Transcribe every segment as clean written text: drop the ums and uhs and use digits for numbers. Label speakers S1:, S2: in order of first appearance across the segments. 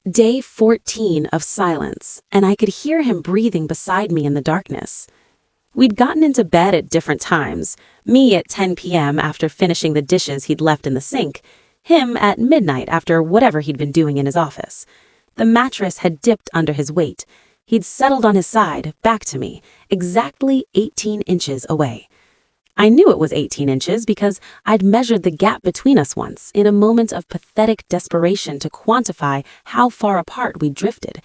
S1: Day 14 of silence, and I could hear him breathing beside me in the darkness. We'd gotten into bed at different times, me at 10 p.m. after finishing the dishes he'd left in the sink, him at midnight after whatever he'd been doing in his office. The mattress had dipped under his weight. He'd settled on his side, back to me, exactly 18 inches away. I knew it was 18 inches because I'd measured the gap between us once in a moment of pathetic desperation to quantify how far apart we'd drifted.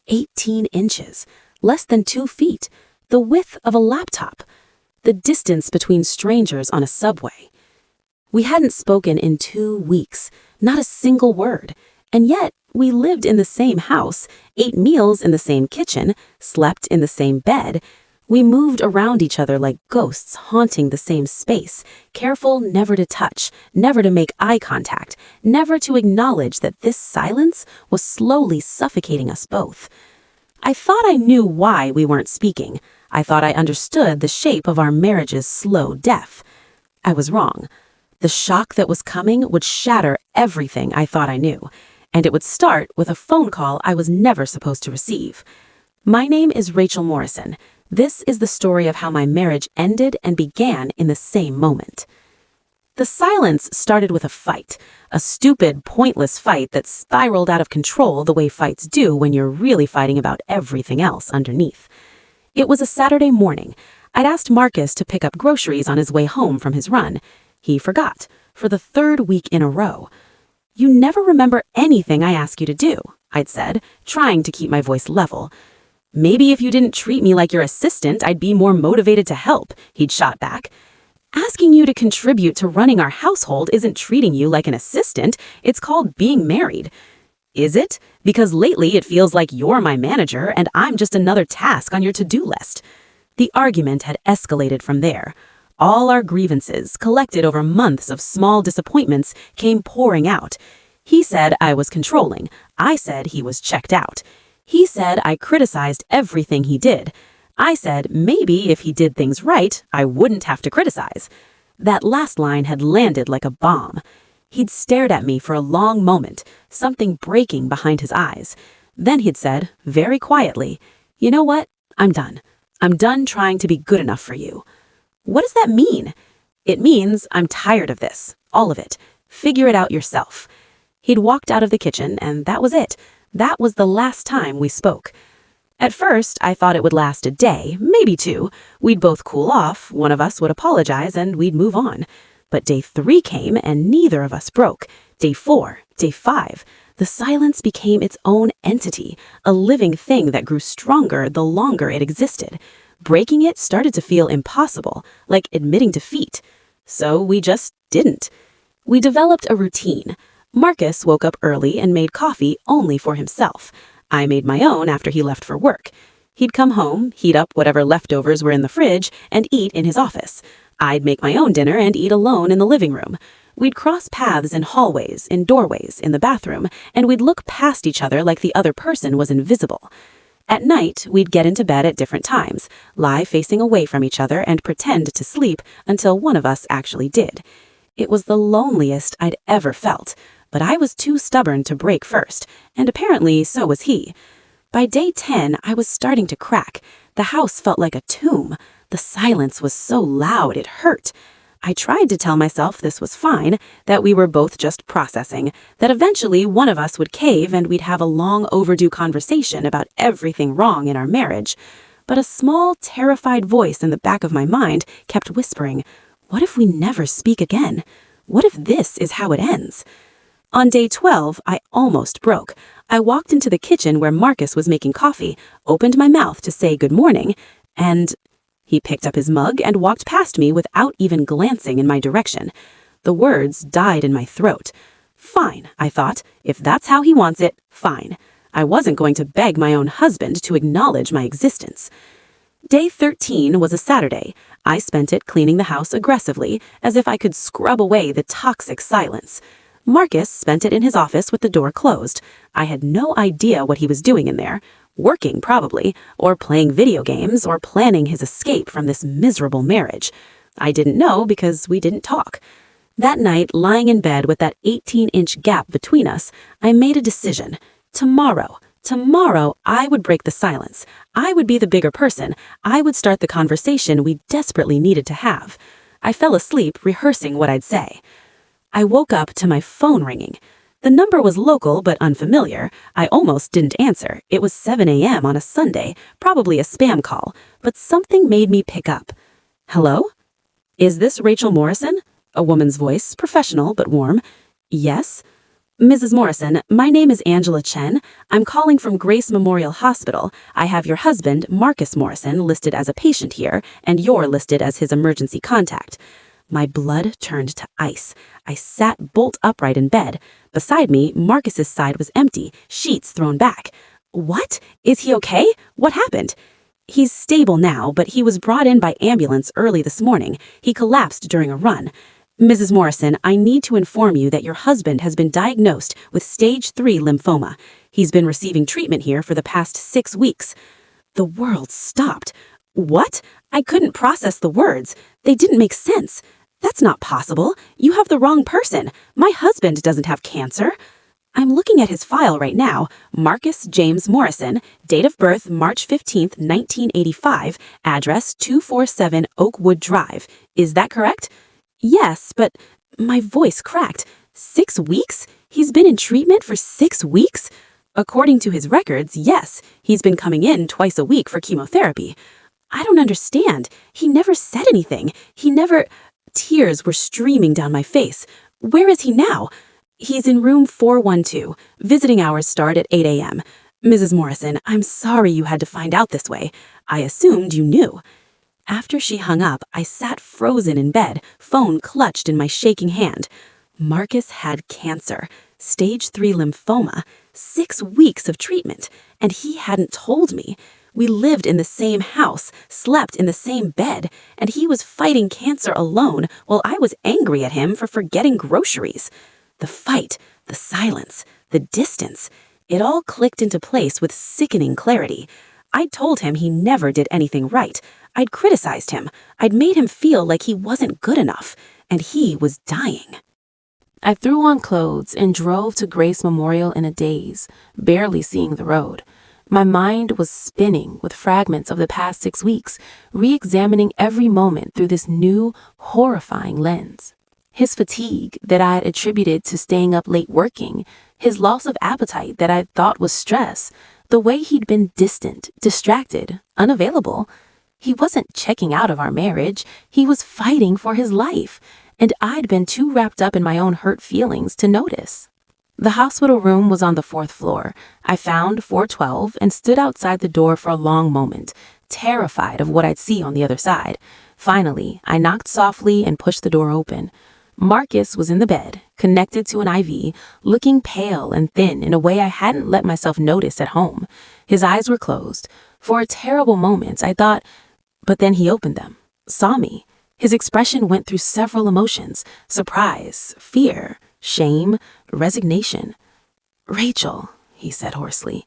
S1: 18 inches, less than 2 feet, the width of a laptop, the distance between strangers on a subway. We hadn't spoken in 2 weeks, not a single word, and yet we lived in the same house, ate meals in the same kitchen, slept in the same bed. We moved around each other like ghosts haunting the same space, careful never to touch, never to make eye contact, never to acknowledge that this silence was slowly suffocating us both. I thought I knew why we weren't speaking. I thought I understood the shape of our marriage's slow death. I was wrong. The shock that was coming would shatter everything I thought I knew, and it would start with a phone call I was never supposed to receive. My name is Rachel Morrison. This is the story of how my marriage ended and began in the same moment. The silence started with a fight, a stupid, pointless fight that spiraled out of control the way fights do when you're really fighting about everything else underneath. It was a Saturday morning. I'd asked Marcus to pick up groceries on his way home from his run. He forgot, for the 3rd week in a row. "You never remember anything I ask you to do," I'd said, trying to keep my voice level. "Maybe if you didn't treat me like your assistant, I'd be more motivated to help," he'd shot back. "Asking you to contribute to running our household isn't treating you like an assistant, it's called being married." "Is it? Because lately it feels like you're my manager and I'm just another task on your to-do list." The argument had escalated from there. All our grievances, collected over months of small disappointments, came pouring out. He said I was controlling. I said he was checked out. He said I criticized everything he did. I said maybe if he did things right, I wouldn't have to criticize. That last line had landed like a bomb. He'd stared at me for a long moment, something breaking behind his eyes. Then he'd said, very quietly, "You know what? I'm done. I'm done trying to be good enough for you." What does that mean? It means I'm tired of this, all of it. Figure it out yourself. He'd walked out of the kitchen, and that was it. That was the last time we spoke. At first, I thought it would last a day, maybe 2. We'd both cool off, one of us would apologize, and we'd move on. But day 3 came, and neither of us broke. Day 4, day 5, the silence became its own entity, a living thing that grew stronger the longer it existed. Breaking it started to feel impossible, like admitting defeat. So we just didn't. We developed a routine. Marcus woke up early and made coffee only for himself. I made my own after he left for work. He'd come home, heat up whatever leftovers were in the fridge, and eat in his office. I'd make my own dinner and eat alone in the living room. We'd cross paths in hallways, in doorways, in the bathroom, and we'd look past each other like the other person was invisible. At night, we'd get into bed at different times, lie facing away from each other and pretend to sleep until one of us actually did. It was the loneliest I'd ever felt, but I was too stubborn to break first, and apparently so was he. By day 10, I was starting to crack. The house felt like a tomb. The silence was so loud it hurt. I tried to tell myself this was fine, that we were both just processing, that eventually one of us would cave and we'd have a long overdue conversation about everything wrong in our marriage. But a small, terrified voice in the back of my mind kept whispering, "What if we never speak again? What if this is how it ends?" On day 12, I almost broke. I walked into the kitchen where Marcus was making coffee, opened my mouth to say good morning, and he picked up his mug and walked past me without even glancing in my direction. The words died in my throat. Fine, I thought. If that's how he wants it, fine. I wasn't going to beg my own husband to acknowledge my existence. Day 13 was a Saturday. I spent it cleaning the house aggressively, as if I could scrub away the toxic silence. Marcus spent it in his office with the door closed. I had no idea what he was doing in there. Working, probably, or playing video games, or planning his escape from this miserable marriage. I didn't know because we didn't talk. That night, lying in bed with that 18-inch gap between us, I made a decision. Tomorrow, I would break the silence. I would be the bigger person. I would start the conversation we desperately needed to have. I fell asleep rehearsing what I'd say. I woke up to my phone ringing. The number was local but unfamiliar. I almost didn't answer. It was 7 a.m. on a Sunday, probably a spam call, but something made me pick up. Hello? Is this Rachel Morrison? A woman's voice, professional but warm. Yes? Mrs. Morrison, my name is Angela Chen. I'm calling from Grace Memorial Hospital. I have your husband, Marcus Morrison, listed as a patient here, and you're listed as his emergency contact. My blood turned to ice. I sat bolt upright in bed. Beside me, Marcus's side was empty, sheets thrown back. What? Is he okay? What happened? He's stable now, but he was brought in by ambulance early this morning. He collapsed during a run. Mrs. Morrison, I need to inform you that your husband has been diagnosed with stage 3 lymphoma. He's been receiving treatment here for the past 6 weeks. The world stopped. What? I couldn't process the words. They didn't make sense. That's not possible. You have the wrong person. My husband doesn't have cancer. I'm looking at his file right now. Marcus James Morrison, date of birth March 15th, 1985, address 247 Oakwood Drive. Is that correct? Yes, but my voice cracked. 6 weeks? He's been in treatment for 6 weeks? According to his records, yes, he's been coming in twice a week for chemotherapy. I don't understand. He never said anything. Tears were streaming down my face. Where is he now? He's in room 412. Visiting hours start at 8 a.m. Mrs. Morrison, I'm sorry you had to find out this way. I assumed you knew. After she hung up, I sat frozen in bed, phone clutched in my shaking hand. Marcus had cancer, stage 3 lymphoma, 6 weeks of treatment, and he hadn't told me. We lived in the same house, slept in the same bed, and he was fighting cancer alone while I was angry at him for forgetting groceries. The fight, the silence, the distance, it all clicked into place with sickening clarity. I'd told him he never did anything right. I'd criticized him. I'd made him feel like he wasn't good enough, and he was dying. I threw on clothes and drove to Grace Memorial in a daze, barely seeing the road. My mind was spinning with fragments of the past 6 weeks, re-examining every moment through this new, horrifying lens. His fatigue that I had attributed to staying up late working, his loss of appetite that I thought was stress, the way he'd been distant, distracted, unavailable. He wasn't checking out of our marriage, he was fighting for his life, and I'd been too wrapped up in my own hurt feelings to notice. The hospital room was on the 4th floor. I found 412 and stood outside the door for a long moment, terrified of what I'd see on the other side. Finally, I knocked softly and pushed the door open. Marcus was in the bed, connected to an IV, looking pale and thin in a way I hadn't let myself notice at home. His eyes were closed. For a terrible moment, I thought, but then he opened them, saw me. His expression went through several emotions: surprise, fear, shame, resignation. "Rachel," he said hoarsely.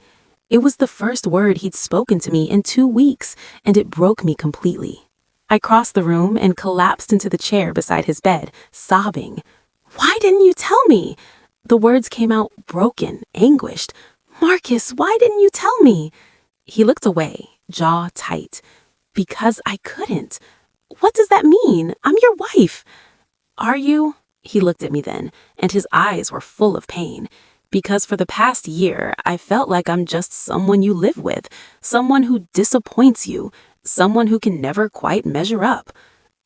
S1: It was the first word he'd spoken to me in 2 weeks, and it broke me completely. I crossed the room and collapsed into the chair beside his bed, sobbing. "Why didn't you tell me?" The words came out broken, anguished. "Marcus, why didn't you tell me?" He looked away, jaw tight. "Because I couldn't." "What does that mean? I'm your wife." "Are you?" He looked at me then, and his eyes were full of pain. "Because for the past year, I felt like I'm just someone you live with, someone who disappoints you, someone who can never quite measure up."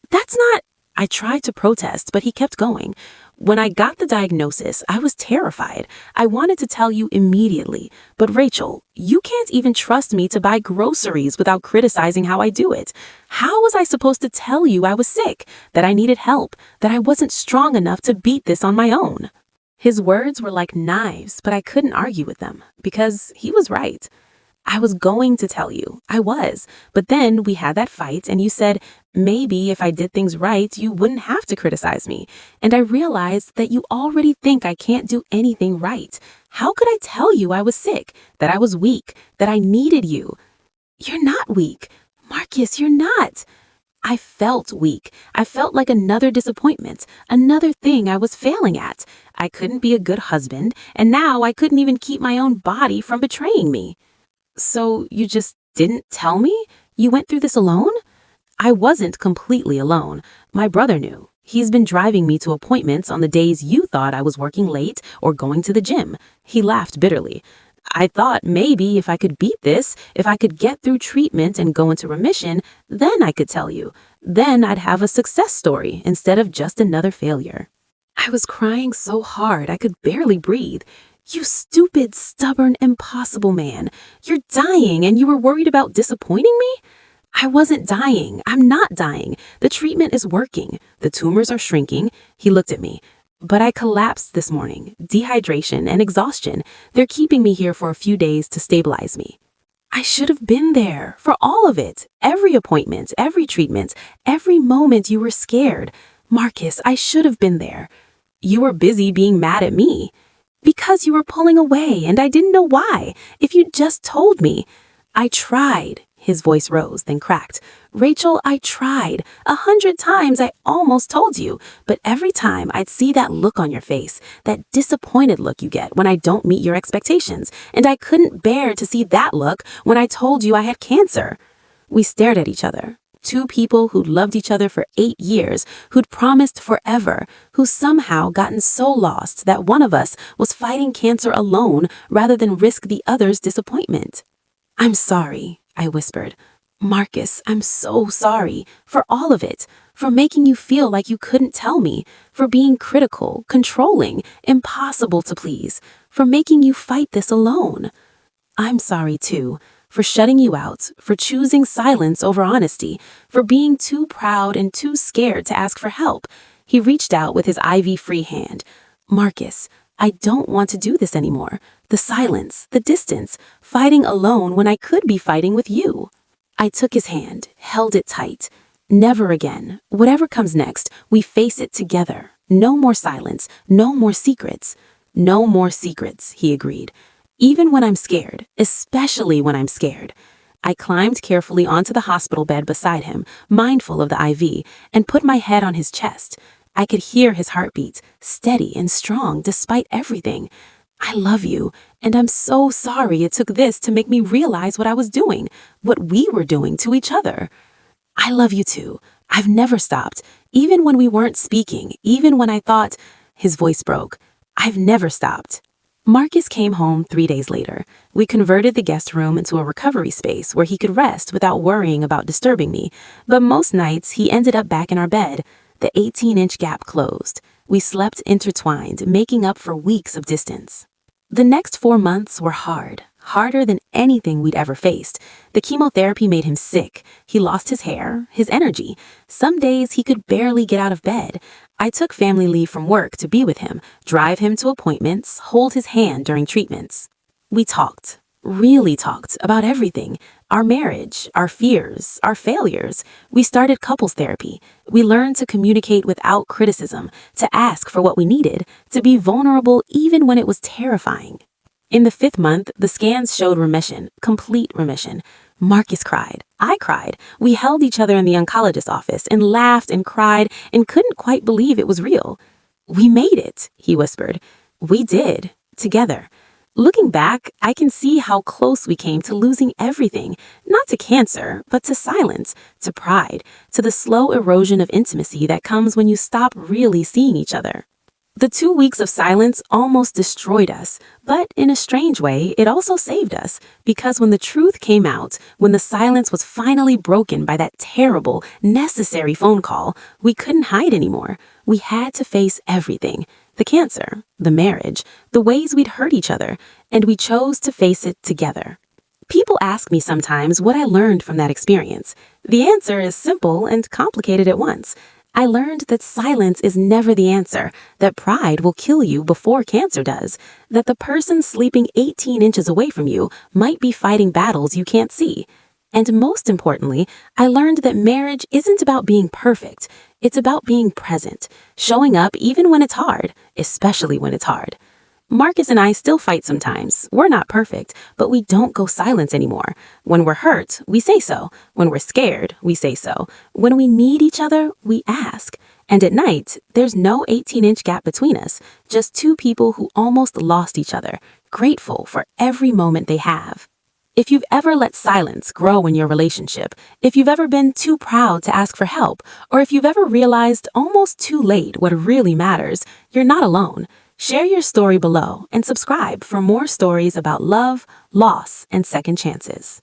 S1: "That's not—" I tried to protest, but he kept going. "When I got the diagnosis, I was terrified. I wanted to tell you immediately. But Rachel, you can't even trust me to buy groceries without criticizing how I do it. How was I supposed to tell you I was sick, that I needed help, that I wasn't strong enough to beat this on my own?" His words were like knives, but I couldn't argue with them, because he was right. I was going to tell you. I was. But then we had that fight, and you said, maybe if I did things right, you wouldn't have to criticize me. And I realized that you already think I can't do anything right. How could I tell you I was sick, that I was weak, that I needed you? You're not weak. Marcus, you're not. I felt weak. I felt like another disappointment, another thing I was failing at. I couldn't be a good husband, and now I couldn't even keep my own body from betraying me. So you just didn't tell me? You went through this alone? I wasn't completely alone. My brother knew. He's been driving me to appointments on the days you thought I was working late or going to the gym. He laughed bitterly. I thought maybe if I could beat this, if I could get through treatment and go into remission, then I could tell you. Then I'd have a success story instead of just another failure. I was crying so hard I could barely breathe. You stupid, stubborn, impossible man. You're dying and you were worried about disappointing me? I wasn't dying. I'm not dying. The treatment is working. The tumors are shrinking. He looked at me. But I collapsed this morning. Dehydration and exhaustion. They're keeping me here for a few days to stabilize me. I should have been there for all of it. Every appointment, every treatment, every moment you were scared. Marcus, I should have been there. You were busy being mad at me. Because you were pulling away and I didn't know why. If you just told me. I tried. His voice rose, then cracked. Rachel, I tried. 100 times I almost told you. But every time I'd see that look on your face, that disappointed look you get when I don't meet your expectations. And I couldn't bear to see that look when I told you I had cancer. We stared at each other. Two people who'd loved each other for 8 years, who'd promised forever, who somehow gotten so lost that one of us was fighting cancer alone rather than risk the other's disappointment. I'm sorry, I whispered. Marcus, I'm so sorry for all of it, for making you feel like you couldn't tell me, for being critical, controlling, impossible to please, for making you fight this alone. I'm sorry too, for shutting you out, for choosing silence over honesty, for being too proud and too scared to ask for help. He reached out with his IV-free hand. Marcus, I don't want to do this anymore. The silence, the distance, fighting alone when I could be fighting with you. I took his hand, held it tight. Never again. Whatever comes next, we face it together. No more silence, no more secrets. No more secrets, he agreed. Even when I'm scared, especially when I'm scared. I climbed carefully onto the hospital bed beside him, mindful of the IV, and put my head on his chest. I could hear his heartbeat, steady and strong despite everything. I love you, and I'm so sorry it took this to make me realize what I was doing, what we were doing to each other. I love you too. I've never stopped, even when we weren't speaking, even when I thought... His voice broke. I've never stopped. Marcus came home 3 days later. We converted the guest room into a recovery space where he could rest without worrying about disturbing me, but most nights he ended up back in our bed. The 18-inch gap closed. We slept intertwined, making up for weeks of distance. The next 4 months were hard, harder than anything we'd ever faced. The chemotherapy made him sick. He lost his hair, his energy. Some days he could barely get out of bed. I took family leave from work to be with him, drive him to appointments, hold his hand during treatments. We talked, really talked about everything. Our marriage, our fears, our failures. We started couples therapy. We learned to communicate without criticism, to ask for what we needed, to be vulnerable even when it was terrifying. In the 5th month, the scans showed remission, complete remission. Marcus cried. I cried. We held each other in the oncologist's office and laughed and cried and couldn't quite believe it was real. We made it, he whispered. We did, together. Looking back, I can see how close we came to losing everything, not to cancer, but to silence, to pride, to the slow erosion of intimacy that comes when you stop really seeing each other. The 2 weeks of silence almost destroyed us, but in a strange way, it also saved us, because when the truth came out, when the silence was finally broken by that terrible, necessary phone call, we couldn't hide anymore. We had to face everything. The cancer, the marriage, the ways we'd hurt each other, and we chose to face it together. People ask me sometimes what I learned from that experience. The answer is simple and complicated at once. I learned that silence is never the answer, that pride will kill you before cancer does, that the person sleeping 18 inches away from you might be fighting battles you can't see. And most importantly, I learned that marriage isn't about being perfect. It's about being present, showing up even when it's hard, especially when it's hard. Marcus and I still fight sometimes. We're not perfect, but we don't go silent anymore. When we're hurt, we say so. When we're scared, we say so. When we need each other, we ask. And at night, there's no 18-inch gap between us, just two people who almost lost each other, grateful for every moment they have. If you've ever let silence grow in your relationship, if you've ever been too proud to ask for help, or if you've ever realized almost too late what really matters, you're not alone. Share your story below and subscribe for more stories about love, loss, and second chances.